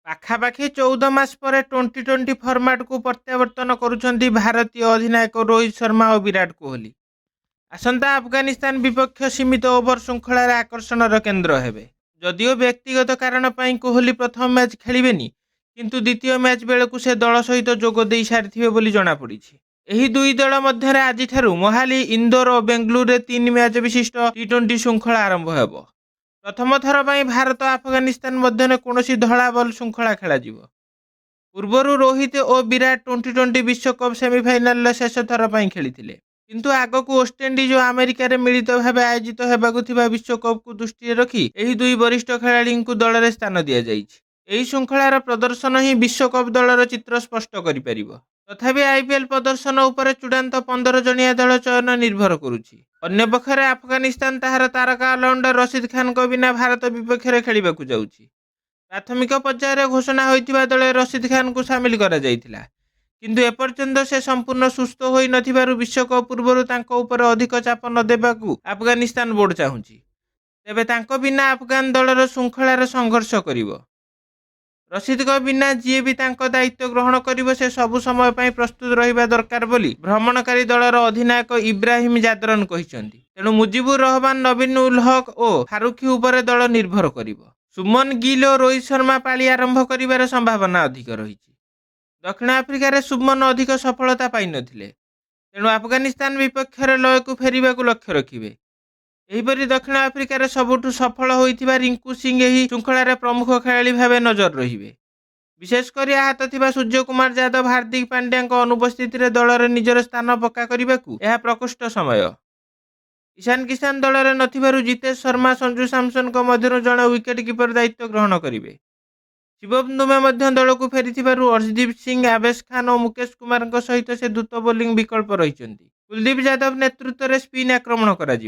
ପାଖାପାଖି 14 ମାସ ପରେ ଟ୍ୱେଣ୍ଟି ଫର୍ମାଟକୁ ପ୍ରତ୍ୟାବର୍ତ୍ତନ କରୁଛନ୍ତି ଭାରତୀୟ ଅଧିନାୟକ ରୋହିତ ଶର୍ମା ଓ ବିରାଟ କୋହଲି। ଆସନ୍ତା ଆଫଗାନିସ୍ତାନ ବିପକ୍ଷ ସୀମିତ ଓଭର ଶୃଙ୍ଖଳାରେ ଆକର୍ଷଣର କେନ୍ଦ୍ର ହେବେ। ଯଦିଓ ବ୍ୟକ୍ତିଗତ କାରଣ ପାଇଁ କୋହଲି ପ୍ରଥମ ମ୍ୟାଚ୍ ଖେଳିବେନି, କିନ୍ତୁ ଦ୍ୱିତୀୟ ମ୍ୟାଚ୍ ବେଳକୁ ସେ ଦଳ ସହିତ ଯୋଗ ଦେଇ ସାରିଥିବେ ବୋଲି ଜଣାପଡ଼ିଛି। ଏହି ଦୁଇ ଦଳ ମଧ୍ୟରେ ଆଜିଠାରୁ ମୋହାଲି, ଇନ୍ଦୋର ଓ ବେଙ୍ଗାଲୁରୁରେ 3 ମ୍ୟାଚ୍ ବିଶିଷ୍ଟ ଟି20 ଶୃଙ୍ଖଳା ଆରମ୍ଭ ହେବ। ପ୍ରଥମ ଥର ପାଇଁ ଭାରତ ଆଫଗାନିସ୍ତାନ ମଧ୍ୟରେ କୌଣସି ଧଳା ବଲ୍ ଶୃଙ୍ଖଳା ଖେଳାଯିବ। ପୂର୍ବରୁ ରୋହିତ ଓ ବିରାଟ ଟି20 ବିଶ୍ୱକପ୍ ସେମିଫାଇନାଲରେ ଶେଷ ଥର ପାଇଁ ଖେଳିଥିଲେ। କିନ୍ତୁ ଆଗକୁ ୱେଷ୍ଟଇଣ୍ଡିଜ୍ ଓ ଆମେରିକାରେ ମିଳିତ ଭାବେ ଆୟୋଜିତ ହେବାକୁ ଥିବା ବିଶ୍ୱକପ୍କୁ ଦୃଷ୍ଟିରେ ରଖି ଏହି ଦୁଇ ବରିଷ୍ଠ ଖେଳାଳିଙ୍କୁ ଦଳରେ ସ୍ଥାନ ଦିଆଯାଇଛି। ଏହି ଶୃଙ୍ଖଳାର ପ୍ରଦର୍ଶନ ହିଁ ବିଶ୍ୱକପ୍ ଦଳର ଚିତ୍ର ସ୍ପଷ୍ଟ କରିପାରିବ। ତଥାପି ଆଇପିଏଲ୍ ପ୍ରଦର୍ଶନ ଉପରେ ଚୂଡ଼ାନ୍ତ 15 ଜଣିଆ ଦଳ ଚୟନ ନିର୍ଭର କରୁଛି। ଅନ୍ୟପକ୍ଷରେ ଆଫଗାନିସ୍ତାନ ତାହାର ତାରକା ଅଲରାଉଣ୍ଡର ରସିଦ୍ ଖାନଙ୍କ ବିନା ଭାରତ ବିପକ୍ଷରେ ଖେଳିବାକୁ ଯାଉଛି। ପ୍ରାଥମିକ ପର୍ଯ୍ୟାୟରେ ଘୋଷଣା ହୋଇଥିବା ଦଳରେ ରସିଦ୍ ଖାନଙ୍କୁ ସାମିଲ କରାଯାଇଥିଲା, କିନ୍ତୁ ଏପର୍ଯ୍ୟନ୍ତ ସେ ସମ୍ପୂର୍ଣ୍ଣ ସୁସ୍ଥ ହୋଇନଥିବାରୁ ବିଶ୍ୱକପ୍ ପୂର୍ବରୁ ତାଙ୍କ ଉପରେ ଅଧିକ ଚାପ ନ ଦେବାକୁ ଆଫଗାନିସ୍ତାନ ବୋର୍ଡ ଚାହୁଁଛି। ତେବେ ତାଙ୍କ ବିନା ଆଫଗାନ ଦଳର ଶୃଙ୍ଖଳାରେ ସଂଘର୍ଷ କରିବ। ରସିଦଙ୍କ ବିନା ଯିଏ ବି ତାଙ୍କ ଦାୟିତ୍ୱ ଗ୍ରହଣ କରିବ ସେ ସବୁ ସମୟ ପାଇଁ ପ୍ରସ୍ତୁତ ରହିବା ଦରକାର ବୋଲି ଭ୍ରମଣକାରୀ ଦଳର ଅଧିନାୟକ ଇବ୍ରାହିମ ଜାଦରନ୍ କହିଛନ୍ତି। ତେଣୁ ମୁଜିବୁର ରହମାନ, ନବୀନ ଉଲ୍ ହକ୍ ଓ ଫାରୁଖି ଉପରେ ଦଳ ନିର୍ଭର କରିବ। ସୁମନ ଗିଲ୍ ଓ ରୋହିତ ଶର୍ମା ପାଳି ଆରମ୍ଭ କରିବାର ସମ୍ଭାବନା ଅଧିକ ରହିଛି। ଦକ୍ଷିଣ ଆଫ୍ରିକାରେ ସୁମନ ଅଧିକ ସଫଳତା ପାଇନଥିଲେ, ତେଣୁ ଆଫଗାନିସ୍ତାନ ବିପକ୍ଷରେ ଲୟକୁ ଫେରିବାକୁ ଲକ୍ଷ୍ୟ ରଖିବେ। ଏହିପରି ଦକ୍ଷିଣ ଆଫ୍ରିକାରେ ସବୁଠୁ ସଫଳ ହୋଇଥିବା ରିଙ୍କୁ ସିଂ ଏହି ଶୃଙ୍ଖଳାରେ ପ୍ରମୁଖ ଖେଳାଳି ଭାବେ ନଜର ରହିବେ। ବିଶେଷ କରି ଆହତ ଥିବା ସୂର୍ଯ୍ୟକୁମାର ଯାଦବ, ହାର୍ଦ୍ଦିକ ପାଣ୍ଡ୍ୟାଙ୍କ ଅନୁପସ୍ଥିତିରେ ଦଳରେ ନିଜର ସ୍ଥାନ ପକ୍କା କରିବାକୁ ଏହା ପ୍ରକୃଷ୍ଟ ସମୟ। ଇଶାନ କିଶାନ ଦଳରେ ନଥିବାରୁ ଜିତେଶ ଶର୍ମା, ସଞ୍ଜୁ ସାମସନଙ୍କ ମଧ୍ୟରୁ ଜଣେ ୱିକେଟ୍ କିପର ଦାୟିତ୍ୱ ଗ୍ରହଣ କରିବେ। ଶିବମ ଦୁବେ ମଧ୍ୟ ଦଳକୁ ଫେରିଥିବାରୁ ଅର୍ଶଦୀପ ସିଂ, ଆବେଶ ଖାନ ଓ ମୁକେଶ କୁମାରଙ୍କ ସହିତ ସେ ଦ୍ରୁତ ବୋଲିଂ ବିକଳ୍ପ ରହିଛନ୍ତି। କୁଲଦୀପ ଯାଦବ ନେତୃତ୍ୱରେ ସ୍ପିନ୍ ଆକ୍ରମଣ କରାଯିବ।